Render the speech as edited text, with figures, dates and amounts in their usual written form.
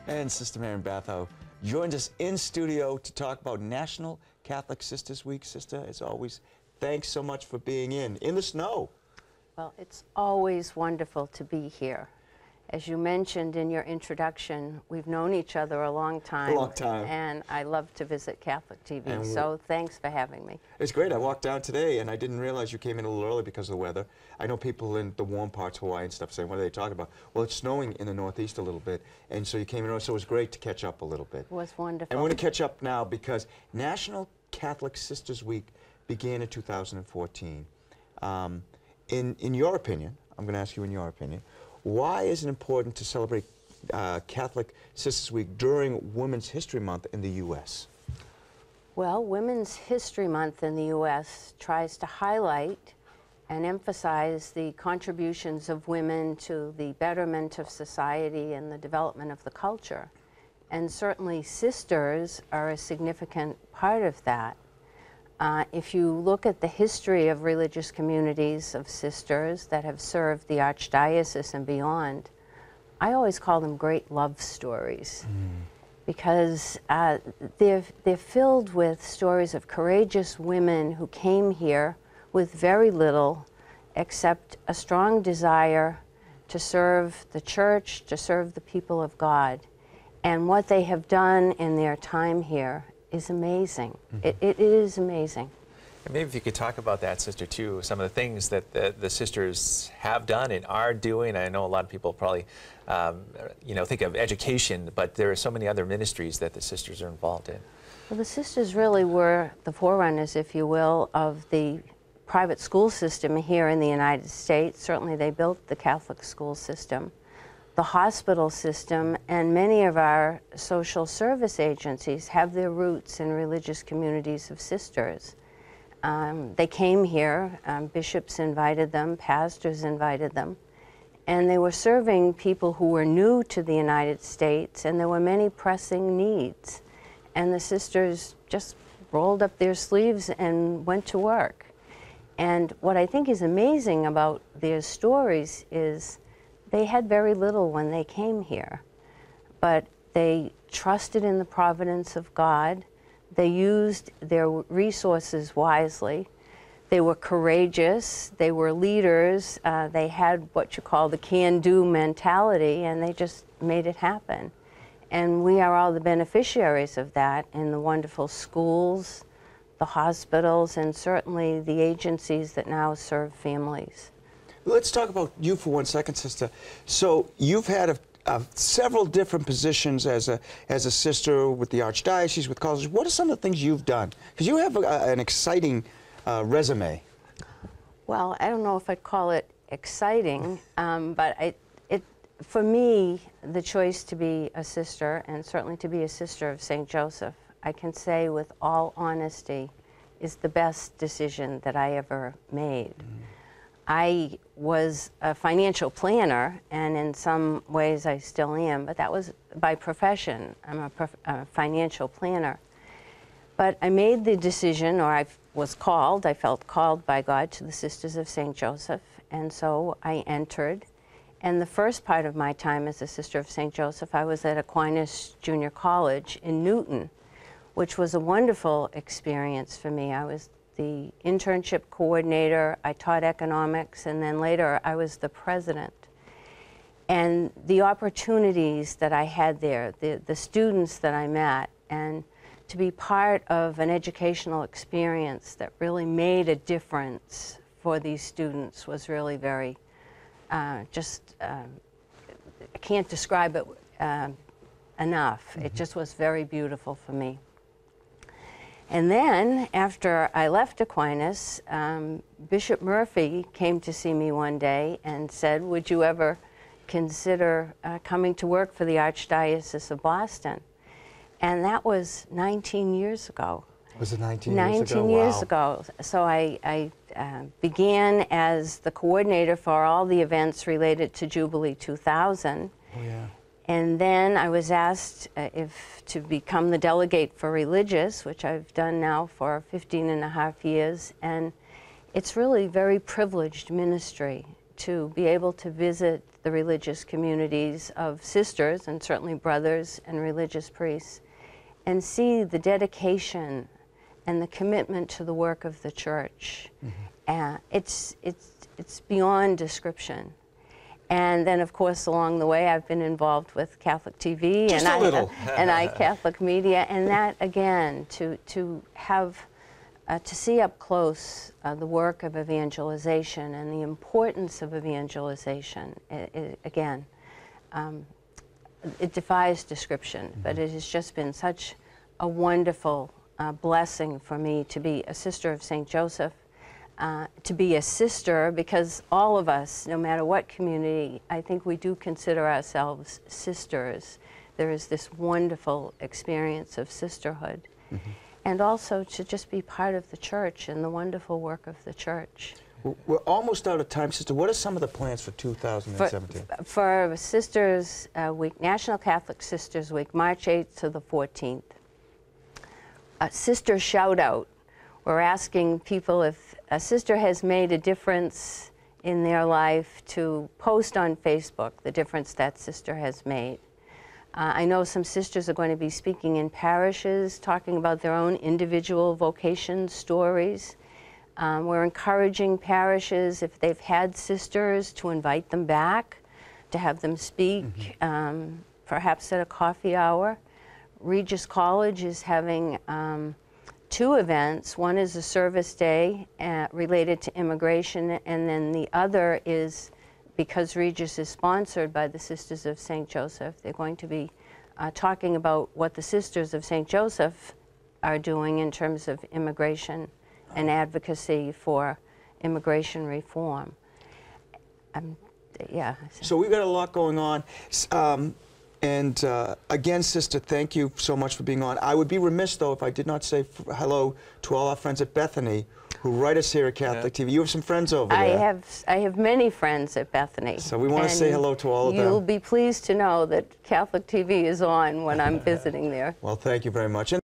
And Sister Marian Batho joined us in studio to talk about National Catholic Sisters Week. Sister, as always, thanks so much for being in the snow. Well, it's always wonderful to be here. As you mentioned in your introduction, we've known each other a long time. A long time. And I love to visit Catholic TV, so thanks for having me. It's great. I walked down today, and I didn't realize you came in a little early because of the weather. I know people in the warm parts, Hawaii and stuff, saying, what are they talking about? Well, it's snowing in the Northeast a little bit, and so you came in early, so it was great to catch up a little bit. It was wonderful. And we're going to catch up now because National Catholic Sisters Week began in 2014. In your opinion, I'm going to ask you in your opinion, why is it important to celebrate Catholic Sisters Week during Women's History Month in the U.S.? Well, Women's History Month in the U.S. tries to highlight and emphasize the contributions of women to the betterment of society and the development of the culture. And certainly sisters are a significant part of that. If you look at the history of religious communities of sisters that have served the Archdiocese and beyond, I always call them great love stories because they're filled with stories of courageous women who came here with very little except a strong desire to serve the Church, to serve the people of God. And what they have done in their time here is amazing. It is amazing. And maybe if you could talk about that, Sister, too, some of the things that the sisters have done and are doing. I know a lot of people probably, think of education, but there are so many other ministries that the sisters are involved in. Well, the sisters really were the forerunners, if you will, of the private school system here in the United States. Certainly they built the Catholic school system, the hospital system, and many of our social service agencies have their roots in religious communities of sisters. They came here, bishops invited them, pastors invited them, and they were serving people who were new to the United States, and there were many pressing needs. And the sisters just rolled up their sleeves and went to work. And what I think is amazing about their stories is they had very little when they came here, but they trusted in the providence of God. They used their resources wisely. They were courageous. They were leaders. They had what you call the can-do mentality, and they just made it happen. And we are all the beneficiaries of that in the wonderful schools, the hospitals, and certainly the agencies that now serve families. Let's talk about you for 1 second, Sister. So you've had several different positions as a sister with the Archdiocese, with colleges. What are some of the things you've done? Because you have an exciting resume. Well, I don't know if I'd call it exciting, but for me, the choice to be a sister, and certainly to be a sister of St. Joseph, I can say with all honesty, is the best decision that I ever made. I was a financial planner, and in some ways I still am, but that was by profession. I'm a financial planner. But I made the decision, or I felt called by God to the Sisters of St. Joseph, and so I entered. And the first part of my time as a Sister of St. Joseph, I was at Aquinas Junior College in Newton, which was a wonderful experience for me. I was the internship coordinator, I taught economics, and then later I was the president. And the opportunities that I had there, the students that I met, and to be part of an educational experience that really made a difference for these students was really very, I can't describe it enough. It just was very beautiful for me. And then, after I left Aquinas, Bishop Murphy came to see me one day and said, would you ever consider coming to work for the Archdiocese of Boston? And that was 19 years ago. Was it 19 years ago? 19 years ago. So I began as the coordinator for all the events related to Jubilee 2000. Oh, yeah. And then I was asked to become the delegate for religious, which I've done now for 15 and a half years. And it's really very privileged ministry to be able to visit the religious communities of sisters and certainly brothers and religious priests and see the dedication and the commitment to the work of the church. It's beyond description. And then, of course, along the way, I've been involved with Catholic TV Just a little. and Catholic media, and that again to see up close the work of evangelization and the importance of evangelization. Again, it defies description, but it has just been such a wonderful blessing for me to be a sister of St. Joseph. To be a sister, because all of us, no matter what community, I think we do consider ourselves sisters. There is this wonderful experience of sisterhood. And also to just be part of the church and the wonderful work of the church. We're almost out of time, Sister. What are some of the plans for 2017? For Sisters Week, National Catholic Sisters Week, March 8th to the 14th. Sister Shout Out. We're asking people if a sister has made a difference in their life to post on Facebook the difference that sister has made. I know some sisters are going to be speaking in parishes, talking about their own individual vocation stories. We're encouraging parishes, if they've had sisters, to invite them back, to have them speak, perhaps at a coffee hour. Regis College is having 2 events. One is a service day related to immigration, and then the other is, because Regis is sponsored by the Sisters of St. Joseph, they're going to be talking about what the Sisters of St. Joseph are doing in terms of immigration and advocacy for immigration reform. Yeah. So we've got a lot going on. Again, Sister, thank you so much for being on. I would be remiss, though, if I did not say hello to all our friends at Bethany who write us here at Catholic TV. You have some friends over there. I have many friends at Bethany. So we want to say hello to all of them. You'll be pleased to know that Catholic TV is on when I'm visiting there. Well, thank you very much.